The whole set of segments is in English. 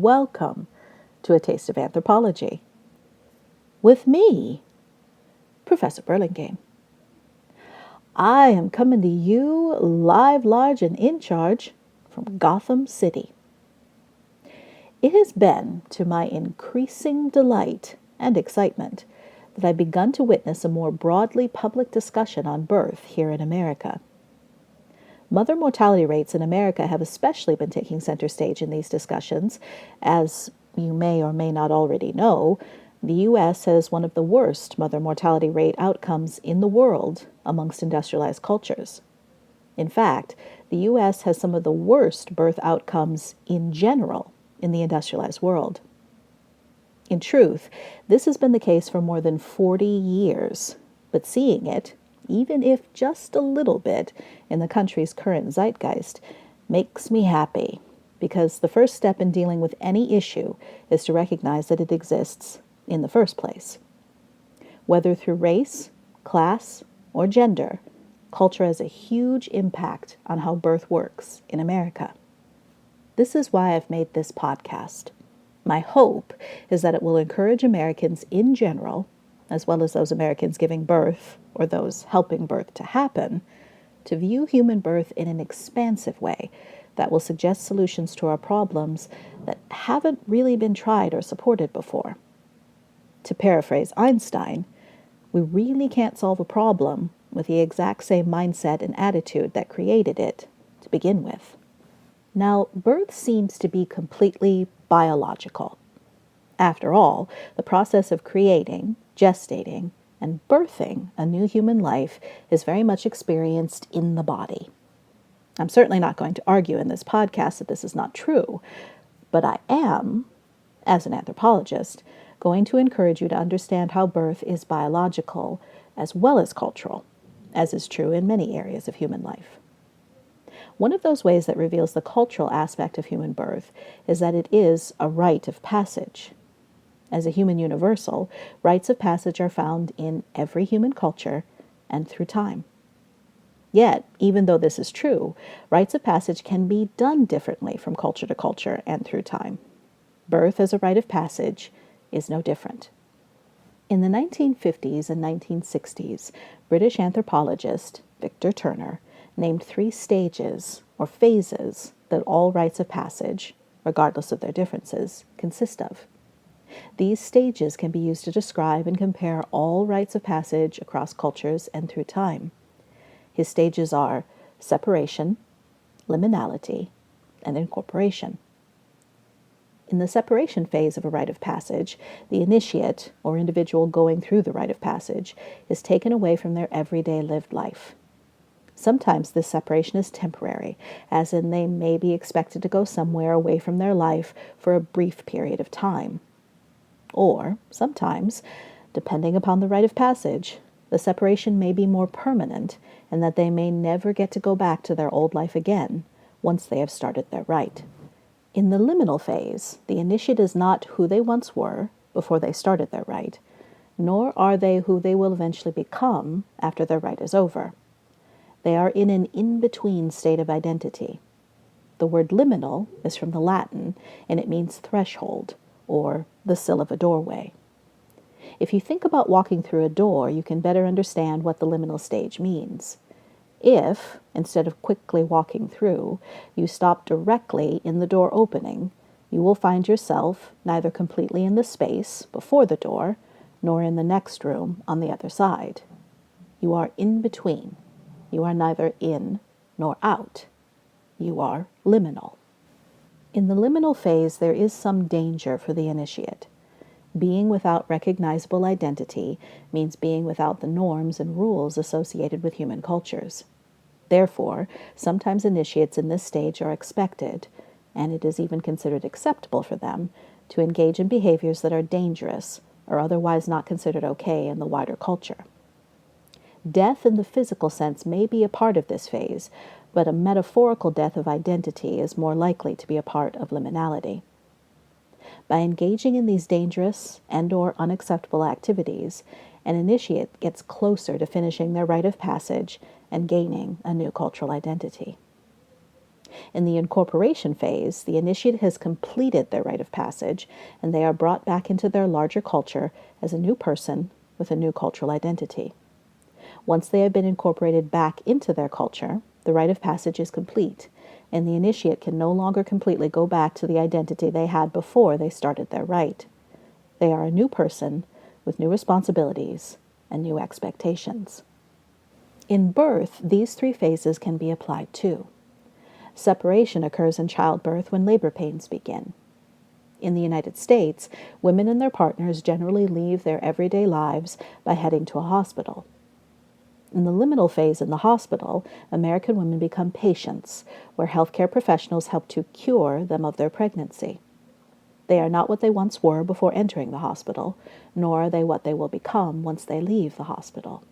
welcome to A Taste of Anthropology. With me, Professor Burlingame. I am coming to you live, large, and in charge from Gotham City. It has been to my increasing delight and excitement that I've begun to witness a more broadly public discussion on birth here in America. Mother mortality rates in America have especially been taking center stage in these discussions. As you may or may not already know, the U.S. has one of the worst mother mortality rate outcomes in the world amongst industrialized cultures. In fact, the U.S. has some of the worst birth outcomes in general in the industrialized world. In truth, this has been the case for more than 40 years, but seeing it, even if just a little bit, in the country's current zeitgeist, makes me happy, because the first step in dealing with any issue is to recognize that it exists in the first place. Whether through race, class, or gender, culture has a huge impact on how birth works in America. This is why I've made this podcast. My hope is that it will encourage Americans in general, as well as those Americans giving birth or those helping birth to happen, to view human birth in an expansive way that will suggest solutions to our problems that haven't really been tried or supported before. To paraphrase Einstein, we really can't solve a problem with the exact same mindset and attitude that created it to begin with. Now, birth seems to be completely biological. After all, the process of creating, gestating, and birthing a new human life is very much experienced in the body. I'm certainly not going to argue in this podcast that this is not true, but I am, as an anthropologist, going to encourage you to understand how birth is biological as well as cultural, as is true in many areas of human life. One of those ways that reveals the cultural aspect of human birth is that it is a rite of passage. As a human universal, rites of passage are found in every human culture and through time. Yet, even though this is true, rites of passage can be done differently from culture to culture and through time. Birth as a rite of passage is no different. In the 1950s and 1960s, British anthropologist Victor Turner named 3 stages or phases that all rites of passage, regardless of their differences, consist of. These stages can be used to describe and compare all rites of passage across cultures and through time. His stages are separation, liminality, and incorporation. In the separation phase of a rite of passage, the initiate, or individual going through the rite of passage, is taken away from their everyday lived life. Sometimes this separation is temporary, as in they may be expected to go somewhere away from their life for a brief period of time. Or, sometimes, depending upon the rite of passage, the separation may be more permanent and that they may never get to go back to their old life again once they have started their rite. In the liminal phase, the initiate is not who they once were before they started their rite, nor are they who they will eventually become after their rite is over. They are in an in-between state of identity. The word liminal is from the Latin, and it means threshold, or the sill of a doorway. If you think about walking through a door, you can better understand what the liminal stage means. If, instead of quickly walking through, you stop directly in the door opening, you will find yourself neither completely in the space before the door, nor in the next room on the other side. You are in between. You are neither in nor out. You are liminal. In the liminal phase, there is some danger for the initiate. Being without recognizable identity means being without the norms and rules associated with human cultures. Therefore, sometimes initiates in this stage are expected, and it is even considered acceptable for them, to engage in behaviors that are dangerous or otherwise not considered okay in the wider culture. Death in the physical sense may be a part of this phase, but a metaphorical death of identity is more likely to be a part of liminality. By engaging in these dangerous and/or unacceptable activities, an initiate gets closer to finishing their rite of passage and gaining a new cultural identity. In the incorporation phase, the initiate has completed their rite of passage, and they are brought back into their larger culture as a new person with a new cultural identity. Once they have been incorporated back into their culture, the rite of passage is complete, and the initiate can no longer completely go back to the identity they had before they started their rite. They are a new person with new responsibilities and new expectations. In birth, these three phases can be applied too. Separation occurs in childbirth when labor pains begin. In the United States, women and their partners generally leave their everyday lives by heading to a hospital. In the liminal phase in the hospital, American women become patients, where healthcare professionals help to cure them of their pregnancy. They are not what they once were before entering the hospital, nor are they what they will become once they leave the hospital.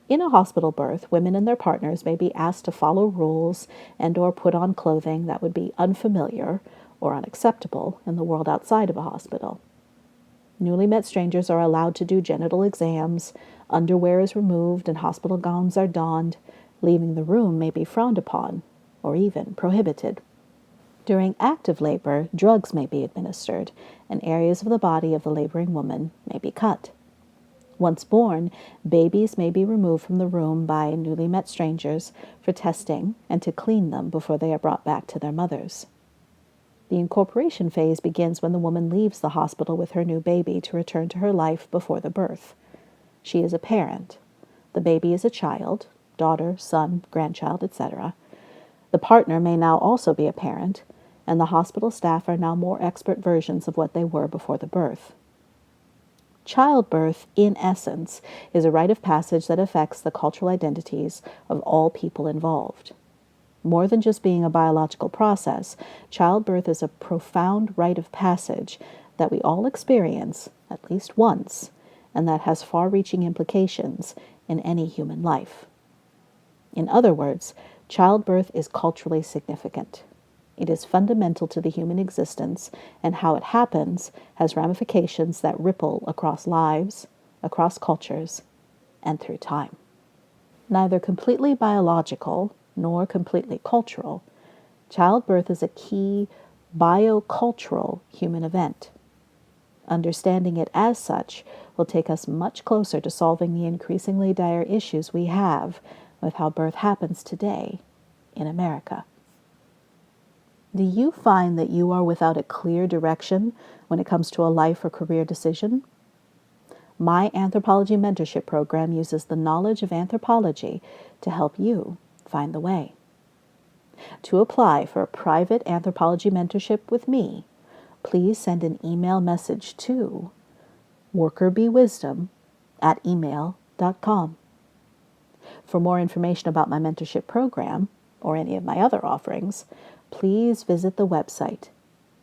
In a hospital birth, women and their partners may be asked to follow rules and/or put on clothing that would be unfamiliar or unacceptable in the world outside of a hospital. Newly met strangers are allowed to do genital exams, underwear is removed, and hospital gowns are donned. Leaving the room may be frowned upon or even prohibited. During active labor, drugs may be administered, and areas of the body of the laboring woman may be cut. Once born, babies may be removed from the room by newly met strangers for testing and to clean them before they are brought back to their mothers. The incorporation phase begins when the woman leaves the hospital with her new baby to return to her life before the birth. She is a parent. The baby is a child, daughter, son, grandchild, etc. The partner may now also be a parent, and the hospital staff are now more expert versions of what they were before the birth. Childbirth, in essence, is a rite of passage that affects the cultural identities of all people involved. More than just being a biological process, childbirth is a profound rite of passage that we all experience at least once, and that has far-reaching implications in any human life. In other words, childbirth is culturally significant. It is fundamental to the human existence, and how it happens has ramifications that ripple across lives, across cultures, and through time. Neither completely biological nor completely cultural, childbirth is a key biocultural human event. Understanding it as such will take us much closer to solving the increasingly dire issues we have with how birth happens today in America. Do you find that you are without a clear direction when it comes to a life or career decision? My Anthropology mentorship program uses the knowledge of anthropology to help you find the way. To apply for a private anthropology mentorship with me, please send an email message to workerbeewisdom@gmail.com. For more information about my mentorship program or any of my other offerings, please visit the website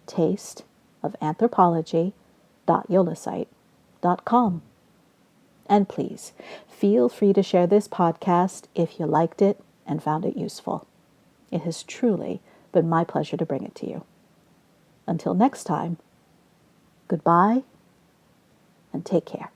tasteofanthropology.yolasite.com. And please, feel free to share this podcast if you liked it and found it useful. It has truly been my pleasure to bring it to you. Until next time, goodbye and take care.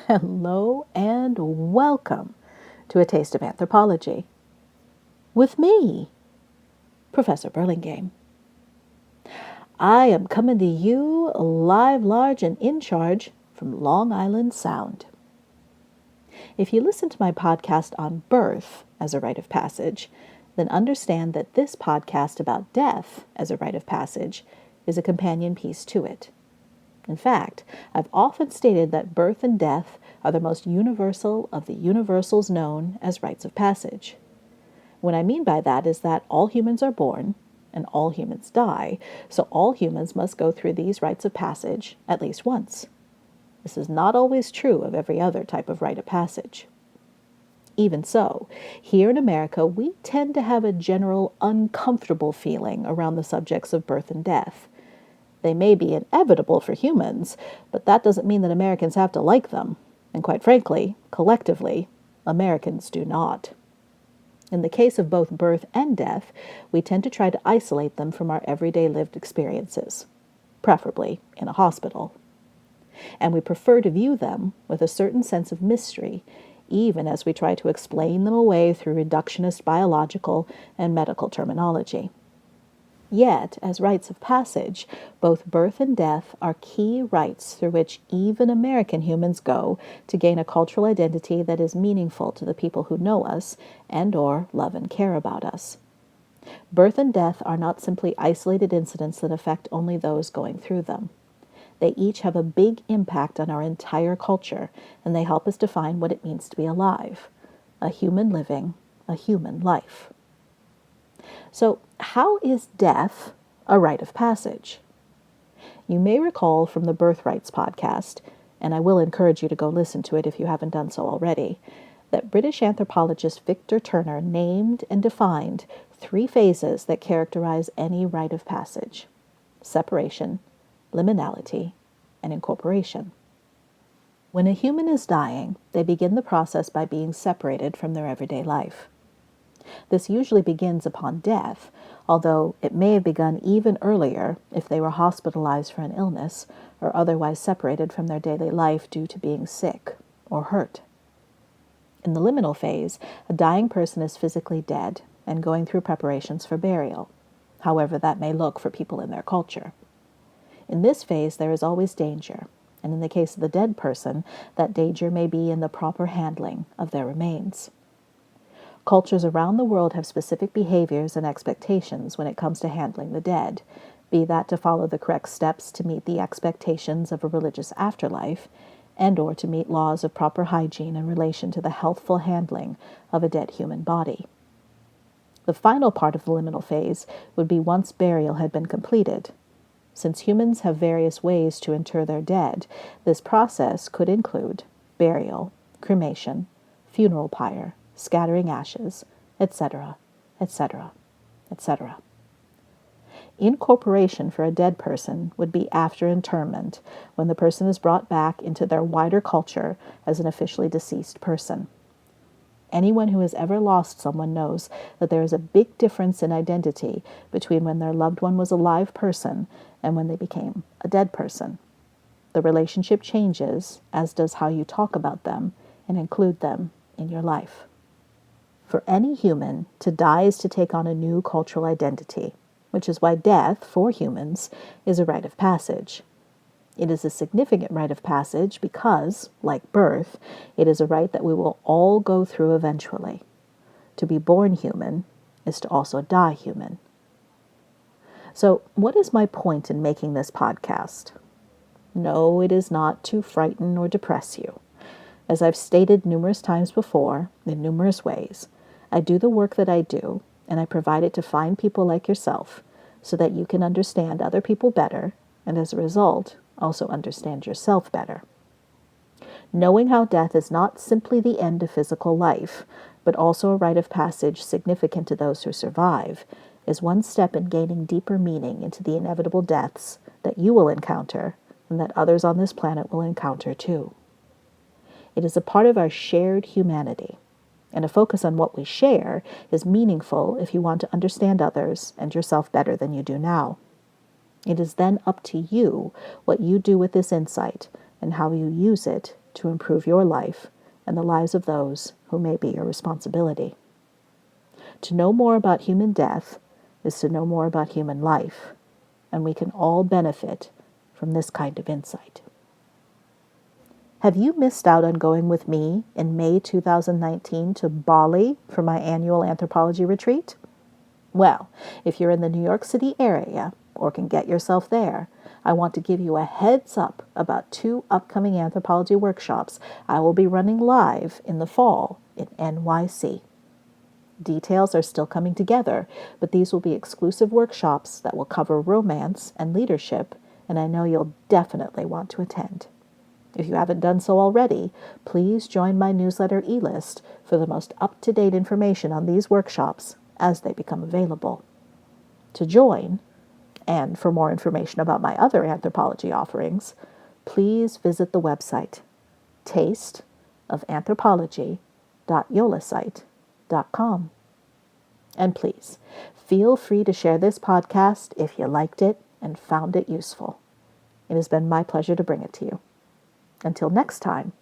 Hello and welcome to A Taste of Anthropology with me, Professor Burlingame. I am coming to you live, large, and in charge from Long Island Sound. If you listen to my podcast on birth as a rite of passage, then understand that this podcast about death as a rite of passage is a companion piece to it. In fact, I've often stated that birth and death are the most universal of the universals known as rites of passage. What I mean by that is that all humans are born and all humans die, so all humans must go through these rites of passage at least once. This is not always true of every other type of rite of passage. Even so, here in America, we tend to have a general uncomfortable feeling around the subjects of birth and death. They may be inevitable for humans, but that doesn't mean that Americans have to like them. And quite frankly, collectively, Americans do not. In the case of both birth and death, we tend to try to isolate them from our everyday lived experiences, preferably in a hospital. And we prefer to view them with a certain sense of mystery, even as we try to explain them away through reductionist biological and medical terminology. Yet, as rites of passage, both birth and death are key rites through which even American humans go to gain a cultural identity that is meaningful to the people who know us and/or love and care about us. Birth and death are not simply isolated incidents that affect only those going through them. They each have a big impact on our entire culture, and they help us define what it means to be alive, a human living a human life. So, how is death a rite of passage? You may recall from the Birth Rites podcast, and I will encourage you to go listen to it if you haven't done so already, that British anthropologist Victor Turner named and defined 3 phases that characterize any rite of passage: separation, liminality, and incorporation. When a human is dying, they begin the process by being separated from their everyday life. This usually begins upon death, although it may have begun even earlier if they were hospitalized for an illness or otherwise separated from their daily life due to being sick or hurt. In the liminal phase, a dying person is physically dead and going through preparations for burial, however that may look for people in their culture. In this phase, there is always danger, and in the case of the dead person, that danger may be in the proper handling of their remains. Cultures around the world have specific behaviors and expectations when it comes to handling the dead, be that to follow the correct steps to meet the expectations of a religious afterlife, and/or to meet laws of proper hygiene in relation to the healthful handling of a dead human body. The final part of the liminal phase would be once burial had been completed. Since humans have various ways to inter their dead, this process could include burial, cremation, funeral pyre, scattering ashes, etc., etc., etc. Incorporation for a dead person would be after interment, when the person is brought back into their wider culture as an officially deceased person. Anyone who has ever lost someone knows that there is a big difference in identity between when their loved one was a live person and when they became a dead person. The relationship changes, as does how you talk about them and include them in your life. For any human, to die is to take on a new cultural identity, which is why death, for humans, is a rite of passage. It is a significant rite of passage because, like birth, it is a rite that we will all go through eventually. To be born human is to also die human. So, what is my point in making this podcast? No, it is not to frighten or depress you. As I've stated numerous times before, in numerous ways, I do the work that I do, and I provide it to find people like yourself so that you can understand other people better, and as a result, also understand yourself better. Knowing how death is not simply the end of physical life, but also a rite of passage significant to those who survive, is one step in gaining deeper meaning into the inevitable deaths that you will encounter and that others on this planet will encounter too. It is a part of our shared humanity, and a focus on what we share is meaningful if you want to understand others and yourself better than you do now. It is then up to you what you do with this insight and how you use it to improve your life and the lives of those who may be your responsibility. To know more about human death is to know more about human life, and we can all benefit from this kind of insight. Have you missed out on going with me in May 2019 to Bali for my annual anthropology retreat? Well, if you're in the New York City area or can get yourself there, I want to give you a heads up about 2 upcoming anthropology workshops I will be running live in the fall in NYC. Details are still coming together, but these will be exclusive workshops that will cover romance and leadership, and I know you'll definitely want to attend. If you haven't done so already, please join my newsletter e-list for the most up-to-date information on these workshops as they become available. To join, and for more information about my other anthropology offerings, please visit the website tasteofanthropology.com. www.yolasite.com. And please, feel free to share this podcast if you liked it and found it useful. It has been my pleasure to bring it to you. Until next time,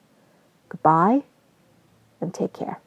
goodbye and take care.